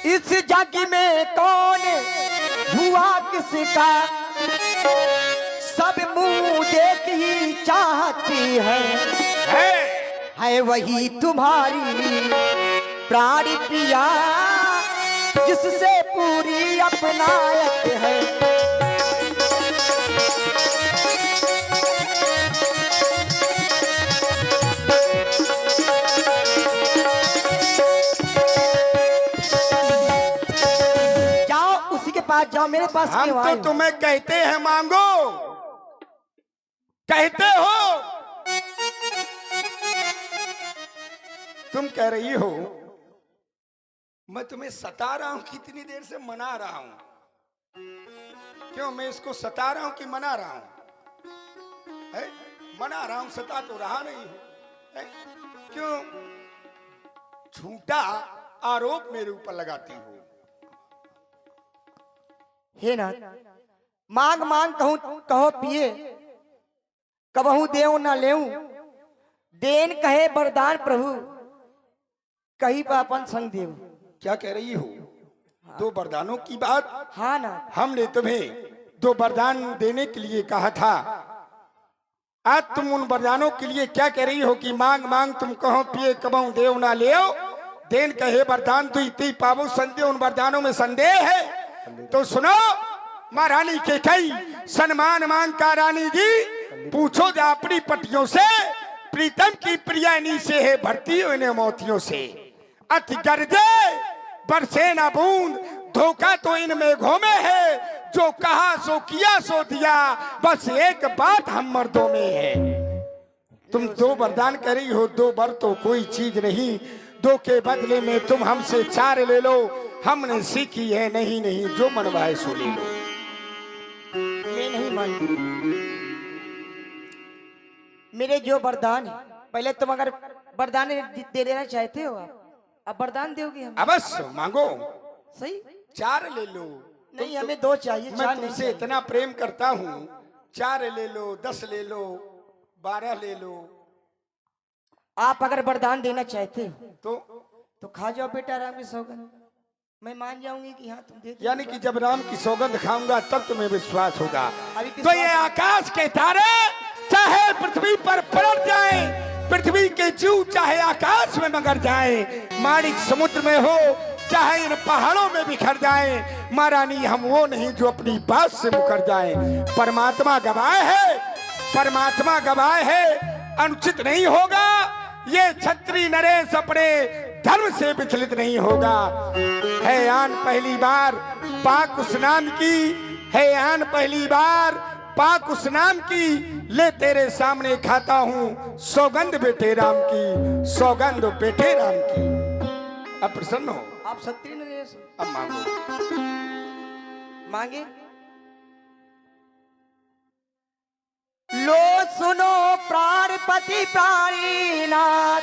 इस जग में कौन हुआ किसका, सब मुंह देख ही चाहती है वही तुम्हारी प्राण पिया, जिससे पूरी अपनायत है। पास जाओ, मेरे पास हम तो तुम्हें कहते हैं मांगो, कहते हो, तुम कह रही हो मैं तुम्हें सता रहा हूं, कितनी देर से मना रहा हूं। क्यों मैं इसको सता रहा हूं कि मना रहा हूं? है? मना रहा हूं, सता तो रहा नहीं है? क्यों झूठा आरोप मेरे ऊपर लगाती हो? हे नाथ, मांग मांग कहूं कहो पिए, कबहू देव न लेऊं, देन कहे वरदान प्रभु, कहीं पापन संग देव। क्या कह रही हो? दो वरदानों की बात? हाँ ना, हमने तुम्हें दो वरदान देने के लिए कहा था। आज तुम उन वरदानों के लिए क्या कह रही हो कि मांग मांग तुम कहो पिए, कबहू देव ना लेओ, देन कहे वरदान तो इतनी पावो संदेह। उन वरदानों में संदेह है तो सुनो। महारानी के कई सम्मान मांग का रानी जी, पूछो जा अपनी पटियों से, प्रीतम की प्रियानी से है भरती इन्हें मोतियों से। अति गर्जे बरसे ना बूंद, धोखा तो इन मेघों में है, जो कहा सो किया सो दिया, बस एक बात हम मर्दों में है। तुम दो वरदान करी हो, दो वर तो कोई चीज नहीं, दो के बदले में तुम हमसे चार ले लो। हमने सीखी है नहीं नहीं, जो मनवाए सो ले लो। मैं नहीं मानती। मेरे जो वरदान है, पहले तुम अगर वरदान दे देना चाहते हो, अब वरदान दोगे हम? अवश्य मांगो। सही, चार ले लो। नहीं हमें दो चाहिए। मैं तुमसे इतना प्रेम करता हूँ, चार ले लो, 10 ले लो, 12 ले लो। आप अगर वरदान देना चाहते हो तो खा जाओ बेटा राम की सौगंध, मैं मान जाऊंगी कि हाँ तुम दे दो। यानी कि जब राम की सौगंध खाऊंगा तब तुम्हें विश्वास होगा। अभी तो ये आकाश के तारे चाहे पृथ्वी पर पलट जाए, पृथ्वी के जीव चाहे आकाश में मगर जाए, माणिक समुद्र में हो चाहे इन पहाड़ों में बिखर जाए, महारानी हम वो नहीं जो अपनी बात से मुकर जाए। परमात्मा गवाह है, परमात्मा गवाह है, अनुचित नहीं होगा। ये क्षत्रिय नरेश अपने धर्म से विचलित नहीं होगा। है आन पहली बार पाक उस नाम की, है आन पहली बार पाक उस नाम की, ले तेरे सामने खाता हूँ सौगंध बेटे राम की, सौगंध बेटे राम की। अब प्रसन्न हो? आप क्षत्रिय नरेश अब मांगो। मांगे। लो सुनो प्राणपति प्राणीनाथ,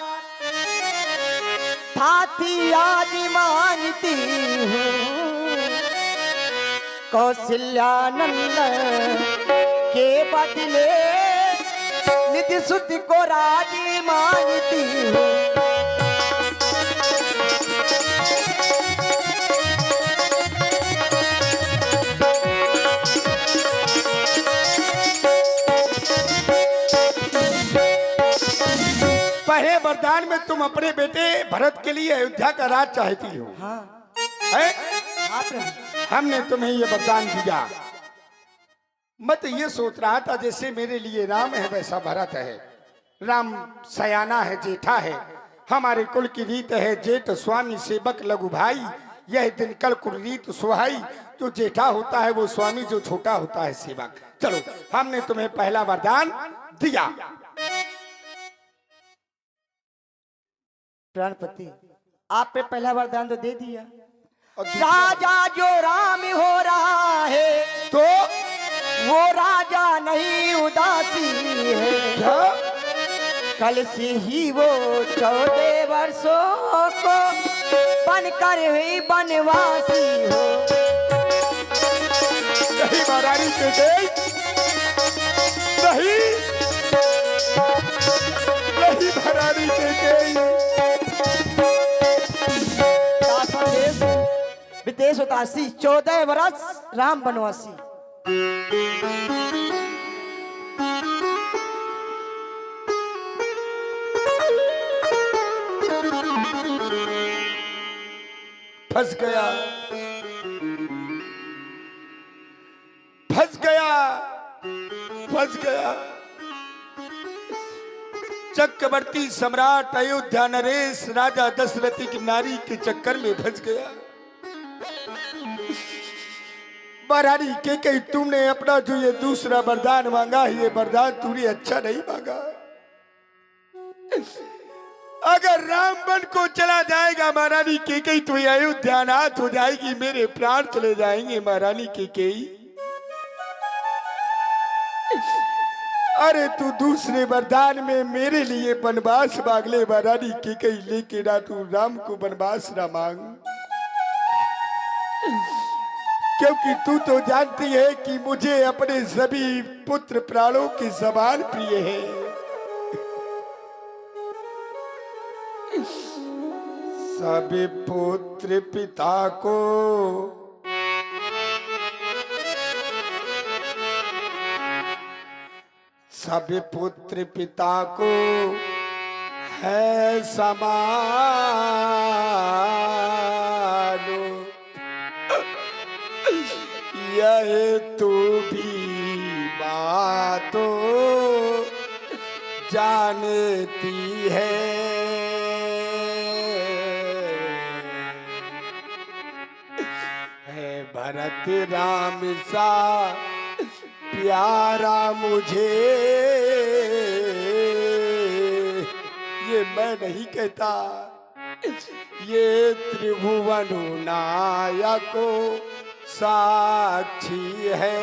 थाती आज मानती हूँ, कौशल्यानंद के बदले निधि सुत को राजी मांगती हूँ। पहले वरदान में तुम अपने बेटे भरत के लिए अयोध्या का राज चाहती हो। हाँ है? आप हमने तुम्हें ये वरदान दिया। मैं तो ये सोच रहा था जैसे मेरे लिए राम है वैसा भरत है। राम सयाना है, जेठा है, हमारे कुल की रीत है, जेठ स्वामी सेवक लघु भाई, यह दिन कल कुल रीत सुहाई। जो जेठा होता है वो स्वामी, जो छोटा होता है सेवक। चलो हमने तुम्हें पहला वरदान दिया। प्राणपति आप पे पहला वरदान तो दे दिया। राजा जो राम हो रहा है तो वो राजा नहीं उदासी है, क्या? कल से ही वो 14 वर्षों को बनकर हुई बनवासी हो। नहीं महारानी के गई, नहीं नहीं महारानी के गई। देश उदासी 14 वर्ष राम बनवासी। फंस गया, फंस गया, फंस गया। चक्रवर्ती सम्राट अयोध्या नरेश राजा दशरथी की नारी के चक्कर में फंस गया। महारानी के कहीं तुमने अपना जो ये दूसरा वरदान मांगा, ये वरदान तूने अच्छा नहीं मांगा। अगर राम वन को चला जाएगा महारानी के कहीं तो अयोध्या अनाथ हो जाएगी, मेरे प्राण चले जाएंगे महारानी के कहीं। अरे तू दूसरे वरदान में मेरे लिए वनवास मांग ले महारानी के कहीं, लेके ना तू राम को वनवास ना मांग, क्योंकि तू तो जानती है कि मुझे अपने सभी पुत्र प्राणों के समान प्रिय है। सभी पुत्र पिता को सभी पुत्र पिता को है समान, यह तू भी बातों जानती है। भरत राम सा प्यारा मुझे, ये मैं नहीं कहता, ये त्रिभुवन नायको साक्षी है।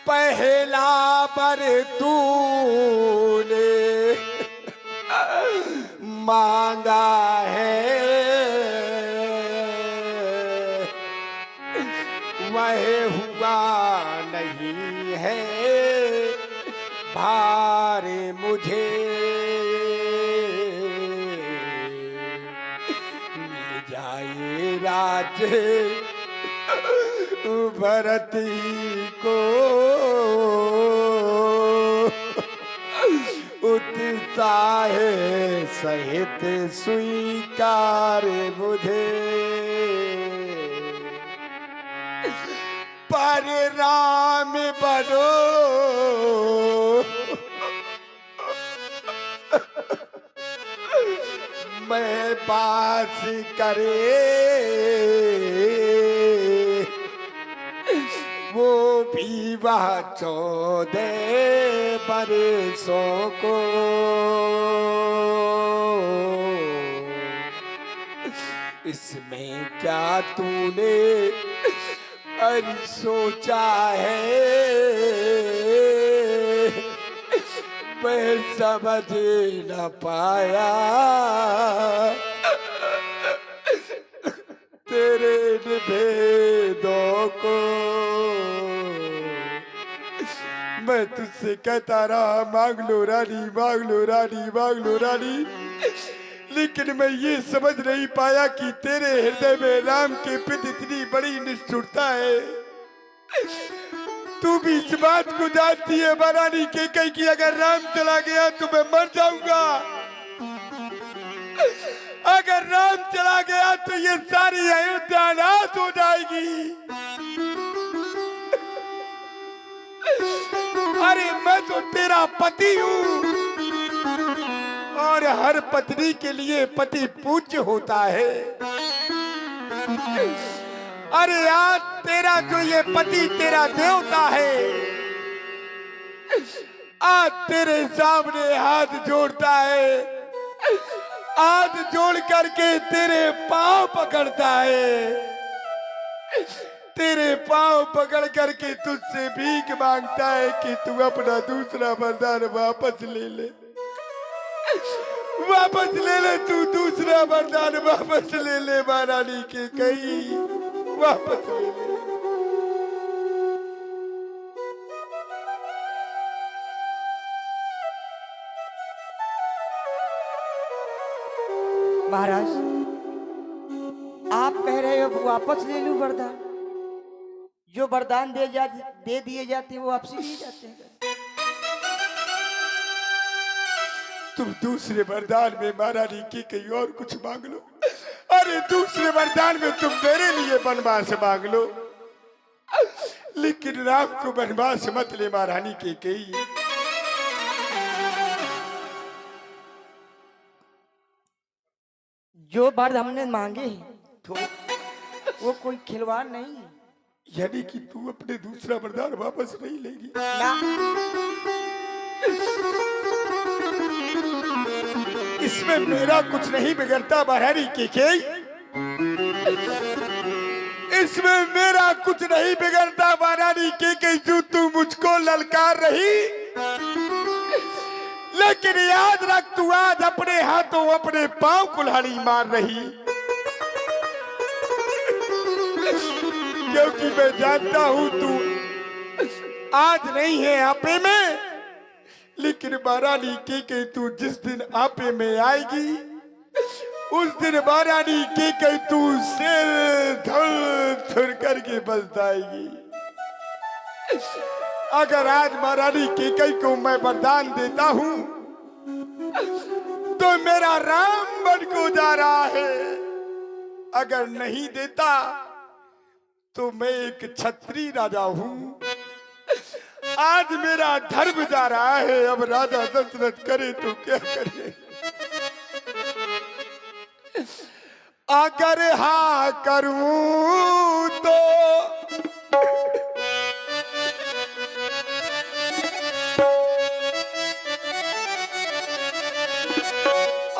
पहला बर तूने मांगा है, वह हुआ नहीं है भारे मुझे। मिल जाए राज भरत को, उत्साह सहित स्वीकार मुझे। पर राम बनो मैं बास करे, वो भी वह 14 बरसों को। इसमें क्या तूने अरे सोचा है, मैं समझ न पाया तेरे भेदों को। मैं तुझसे कहता रहा मांग लो रानी, मांग लो रानी, मांग लो रानी, लेकिन मैं ये समझ नहीं पाया कि तेरे हृदय में राम के प्रति इतनी बड़ी निष्ठुरता है। तू भी इस बात को जानती है महारानी के कहीं कि अगर राम चला गया तो मैं मर जाऊंगा, अगर राम चला गया तो ये सारी अयोध्या अनाथ हो जाएगी। अरे मैं तो तेरा पति हूँ और हर पत्नी के लिए पति पूज्य होता है। अरे आज तेरा जो ये पति तेरा देवता है, आज तेरे सामने हाथ जोड़ता है, हाथ जोड़ करके तेरे पांव पकड़ता है, तेरे पांव पकड़ करके तुझसे भीख मांगता है कि तू अपना दूसरा वरदान वापस ले ले, वापस ले ले, तू दूसरा वरदान वापस ले ले महारानी के कहीं, वापस ले ले। महाराज आप कह रहे हो वापस ले लूं वरदान? जो वरदान दे दिए जाते हैं वो वापसी लिए जाते हैं। तुम दूसरे वरदान में महारानी की कहीं और कुछ मांग लो। अरे दूसरे वरदान में तुम मेरे लिए वनवास मांग लो, लेकिन राम को वनवास मत ले महारानी के कही। जो वर हमने मांगे तो वो कोई खिलवाड़ नहीं है। यानी कि तू अपने दूसरा वरदान वापस नहीं लेगी ना। इसमें मेरा कुछ नहीं बिगड़ता महारानी की कही। इसमें मेरा कुछ नहीं बिगड़ता महारानी की कही। जो तू मुझको ललकार रही, लेकिन याद रख तू आज अपने हाथों अपने पांव कुल्हाड़ी मार रही। क्योंकि मैं जानता हूं तू आज नहीं है आपे में, लेकिन महारानी के तू जिस दिन आपे में आएगी उस दिन महारानी के तू सिर धड़ धड़ करके बस जाएगी। अगर आज महारानी के को मैं वरदान देता हूं तो मेरा राम बन को जा रहा है। अगर नहीं देता तो मैं एक क्षत्रिय राजा हूं। आज मेरा धर्म जा रहा है। अब राजा दशरथ करे तो क्या करे। अगर हाँ करूं तो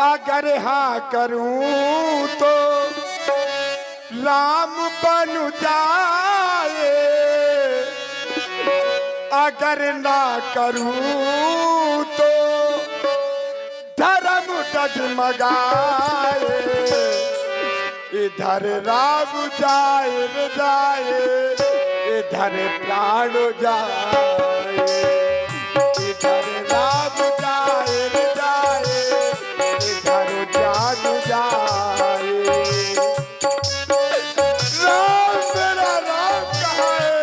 अगर हाँ करूं तो राम बन जाए, अगर ना करूं तो धर्म डगमगाए। इधर राम जाए न जाए, इधर प्राण जाए। इधर राम जाए न जाए, इधर जान जाए। राम मेरा राम कहाँ है?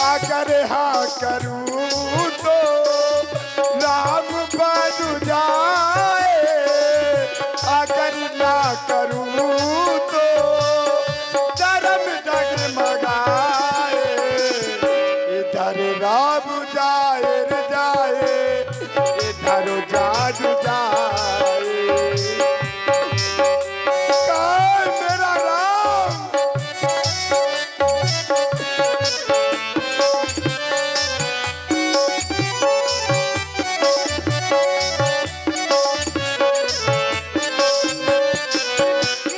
अगर हाँ करूं तो राम बन जाए, अगर ना करूं तो धर्म डगमगाए। इधर राम जाए न जाए, इधर जान जाए। कहाँ मेरा राम?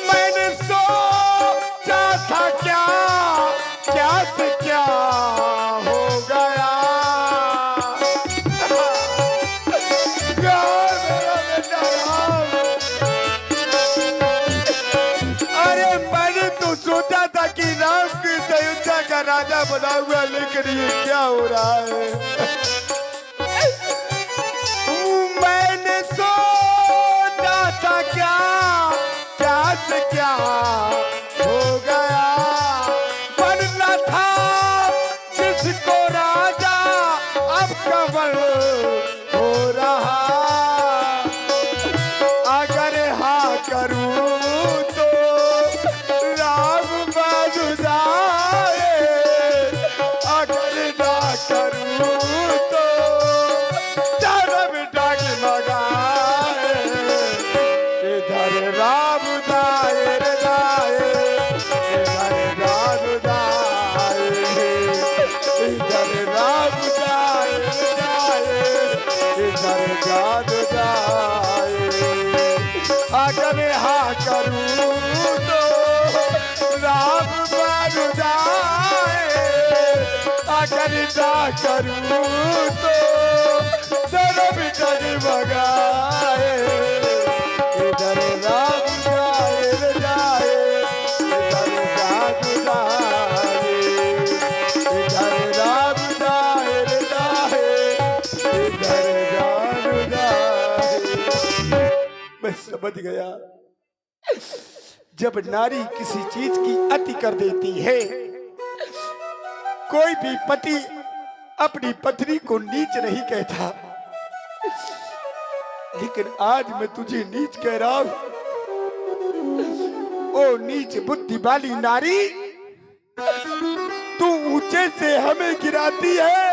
मैंने सोचा था क्या क्या से क्या हो गया। यार मेरा बेटा राम। अरे मैंने तो सोचा था कि राम की अयोध्या का राजा बना हुआ, लेकिन ये क्या हो रहा है। मैंने सोचा था क्या क्या से क्या हो गया। बनना था जिसको राजा, अब कबर हो रहा। अगर हाँ करूं तो राम बन जाए, अगर ना करूं तो धर्म डगमगाए। इधर राम जाए न जाए, इधर राम जाए। इधर राम जाए न जाए, इधर जान जाए। अगर हाँ करूं तो राम मार जाए, अगर ना करूं तो धर्म डगमगाए। इधर राम जाए रे जाए, इधर जाग जाए, इधर राम जाए रे जाए, इधर जाग जाए। मैं समझ गया, जब नारी किसी चीज की अति कर देती है, कोई भी पति अपनी पत्नी को नीच नहीं कहता, लेकिन आज मैं तुझे नीच कह रहा हूं। ओ नीच बुद्धि वाली नारी, तू ऊंचे से हमें गिराती है,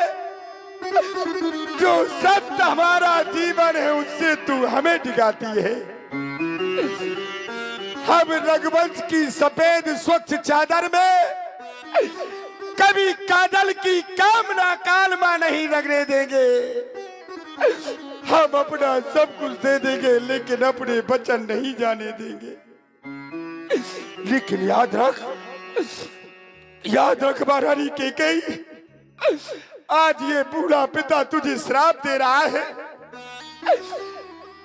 जो सत्य हमारा जीवन है उससे तू हमें डिगाती है। हम रघुवंश की सफेद स्वच्छ चादर में कभी काजल की कामना कालमा नहीं लगने देंगे। हम अपना सब कुछ दे देंगे, लेकिन अपने वचन नहीं जाने देंगे। लेकिन याद रख महारानी कैकेयी, आज ये बूढ़ा पिता तुझे श्राप दे रहा है।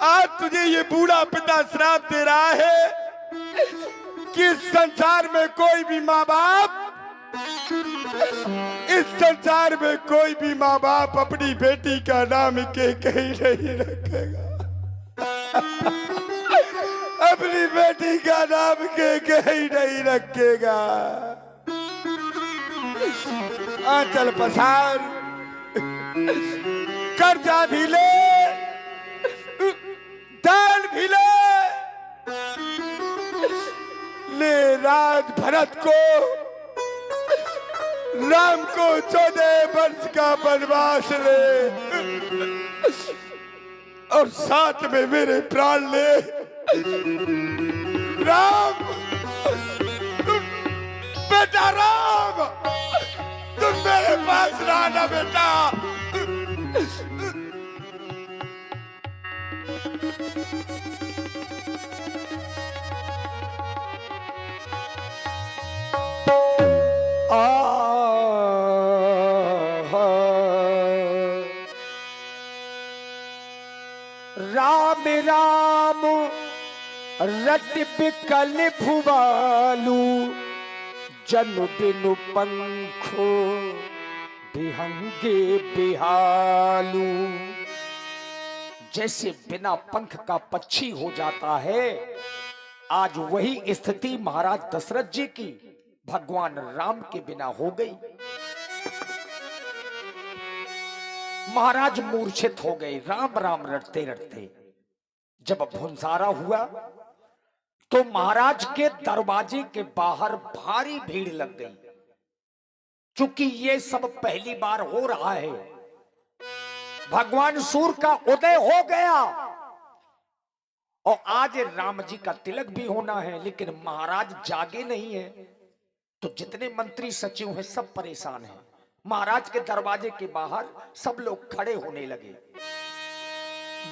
आज तुझे ये बूढ़ा पिता श्राप दे रहा है कि इस संसार में कोई भी माँ बाप, इस संसार में कोई भी माँ बाप अपनी बेटी का नाम कैकेयी नहीं रखेगा। अपनी बेटी का नाम कैकेयी नहीं रखेगा। आंचल पसार, कर्जा भी ले, दान भी ले राज भरत को, राम को 14 वर्ष का वनवास ले, और साथ में मेरे प्राण ले। राम, बेटा राम, तुम मेरे पास रहना बेटा। राम राम रट बिकल भुवालू, जनु बिनु पंखो बिहंगे बिहालू। जैसे बिना पंख का पक्षी हो जाता है, आज वही स्थिति महाराज दशरथ जी की भगवान राम के बिना हो गई। महाराज मूर्छित हो गए राम राम रटते रटते। जब भुंसारा हुआ तो महाराज के दरवाजे के बाहर भारी भीड़ लग गई। चूंकि ये सब पहली बार हो रहा है, भगवान सूर्य का उदय हो गया और आज राम जी का तिलक भी होना है, लेकिन महाराज जागे नहीं है। तो जितने मंत्री सचिव हैं सब परेशान हैं। महाराज के दरवाजे के बाहर सब लोग खड़े होने लगे।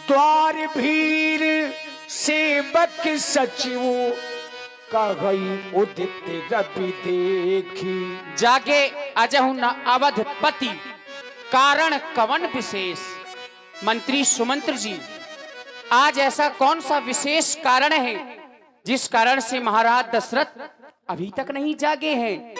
द्वार भीर सेवक सचिव कही उदित रवि देखी, जागे अजहु न अवधपति कारण कवन विशेष। मंत्री सुमंत्र जी, आज ऐसा कौन सा विशेष कारण है जिस कारण से महाराज दशरथ अभी तक नहीं जागे हैं?